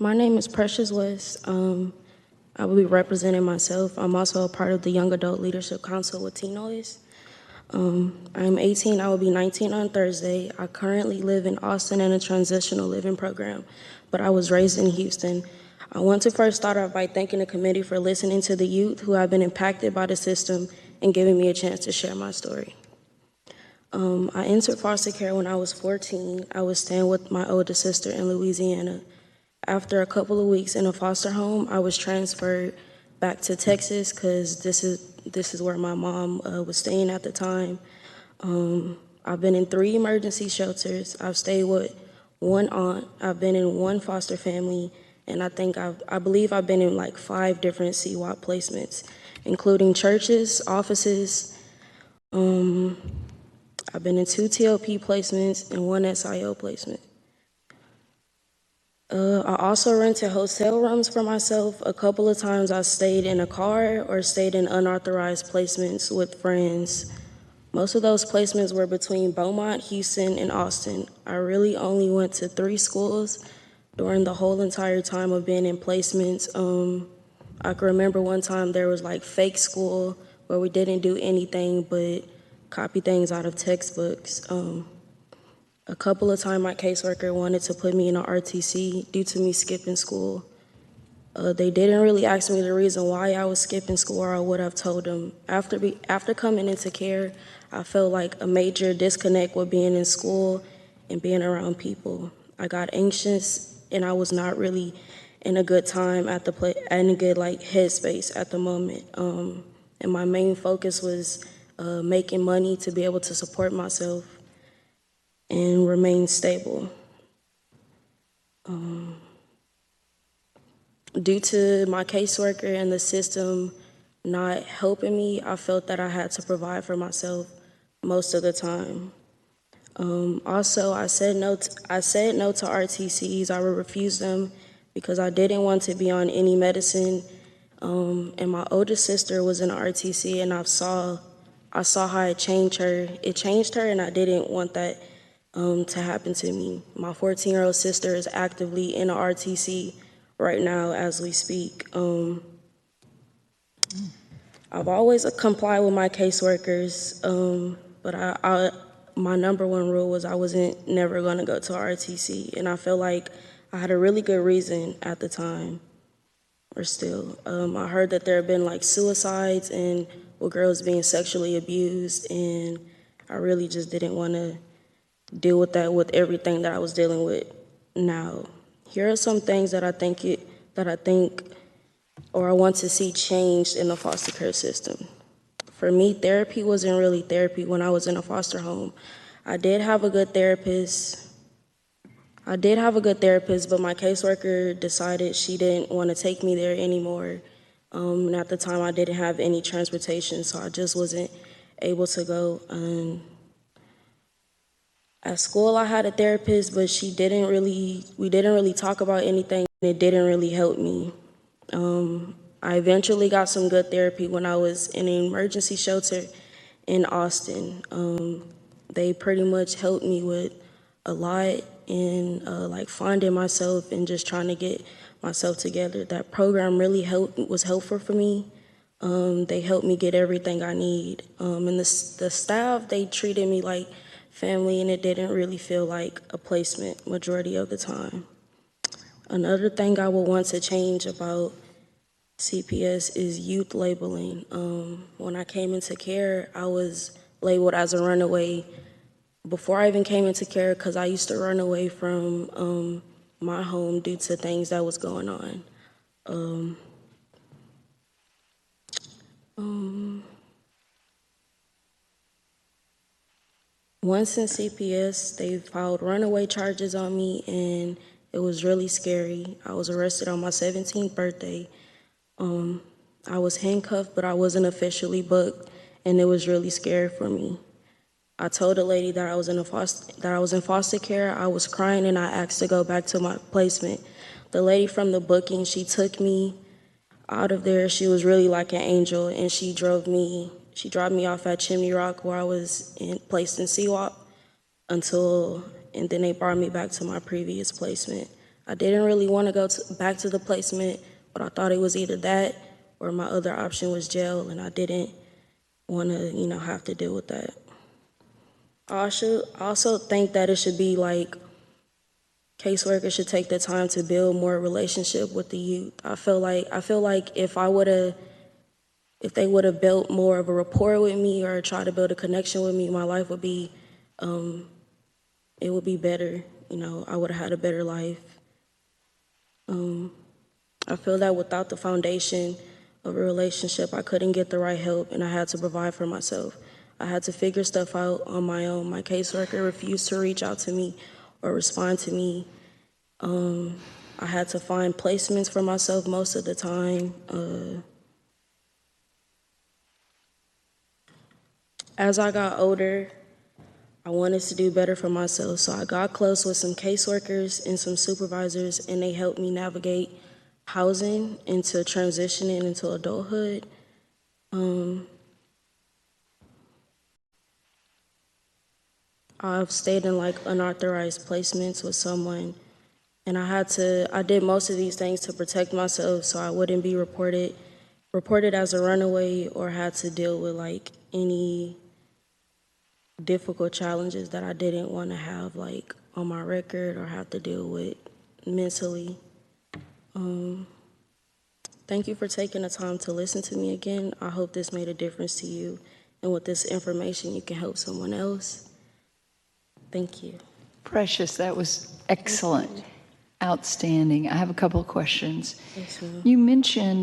My name is Precious West. I will be representing myself. I'm also a part of the Young Adult Leadership Council with TNOYS. I'm 18, I will be 19 on Thursday. I currently live in Austin in a transitional living program, but I was raised in Houston. I want to first start off by thanking the committee for listening to the youth who have been impacted by the system and giving me a chance to share my story. I entered foster care when I was 14. I was staying with my older sister in Louisiana. After a couple of weeks in a foster home, I was transferred back to Texas because this is where my mom was staying at the time. I've been in 3 emergency shelters. I've stayed with one aunt. I've been in 1 foster family, and I believe I've been in like 5 different CWOP placements, including churches, offices. I've been in 2 TOP placements and 1 SIO placement. I also rented hotel rooms for myself. A couple of times I stayed in a car or stayed in unauthorized placements with friends. Most of those placements were between Beaumont, Houston, and Austin. I really only went to 3 schools during the whole entire time of being in placements. I can remember one time there was like fake school where we didn't do anything but copy things out of textbooks. A couple of times my caseworker wanted to put me in an RTC due to me skipping school. They didn't really ask me the reason why I was skipping school, or I would have told them. After coming into care, I felt like a major disconnect with being in school and being around people. I got anxious and I was not really in a good time in a good like headspace at the moment. And my main focus was making money to be able to support myself and remain stable. Due to my caseworker and the system not helping me, I felt that I had to provide for myself most of the time. Also, I said no to RTCs. I would refuse them because I didn't want to be on any medicine. And my older sister was in RTC, and I saw how it changed her. It changed her, and I didn't want that to happen to me. My 14-year-old sister is actively in a RTC right now as we speak. I've always complied with my caseworkers, but my number one rule was I wasn't never gonna go to RTC, and I felt like I had a really good reason at the time, or still. I heard that there have been like suicides and with girls being sexually abused, and I really just didn't wanna deal with that with everything that I was dealing with now. Here are some things that I think or I want to see changed in the foster care system. For me, therapy wasn't really therapy when I was in a foster home. I did have a good therapist, but my caseworker decided she didn't want to take me there anymore. And at the time, I didn't have any transportation, so I just wasn't able to go. At school, I had a therapist, but we didn't really talk about anything, and it didn't really help me. I eventually got some good therapy when I was in an emergency shelter in Austin. They pretty much helped me with a lot in like finding myself and just trying to get myself together. That program really was helpful for me. They helped me get everything I need. And the staff, they treated me like family, and it didn't really feel like a placement majority of the time. Another thing I would want to change about CPS is youth labeling. When I came into care, I was labeled as a runaway before I even came into care because I used to run away from my home due to things that was going on. Once in CPS, they filed runaway charges on me, and it was really scary. I was arrested on my 17th birthday. I was handcuffed, but I wasn't officially booked, and it was really scary for me. I told the lady that I was in foster care. I was crying, and I asked to go back to my placement. The lady from the booking, she took me out of there. She was really like an angel, and she dropped me off at Chimney Rock where I was placed in CWOP and then they brought me back to my previous placement. I didn't really want to go back to the placement, but I thought it was either that or my other option was jail, and I didn't want to, have to deal with that. I also think that it should be like caseworkers should take the time to build more relationship with the youth. I feel like if they would have built more of a rapport with me or tried to build a connection with me, my life would be, it would be better. I would have had a better life. I feel that without the foundation of a relationship, I couldn't get the right help, and I had to provide for myself. I had to figure stuff out on my own. My caseworker refused to reach out to me or respond to me. I had to find placements for myself most of the time. As I got older, I wanted to do better for myself, so I got close with some caseworkers and some supervisors, and they helped me navigate housing into transitioning into adulthood. I've stayed in like unauthorized placements with someone, and I did most of these things to protect myself so I wouldn't be reported as a runaway or had to deal with like any difficult challenges that I didn't want to have like on my record or have to deal with mentally. Thank you for taking the time to listen to me again. I hope this made a difference to you, and with this information you can help someone else. Thank you. Precious, that was excellent. Outstanding. I have a couple of questions. Yes, ma'am. You mentioned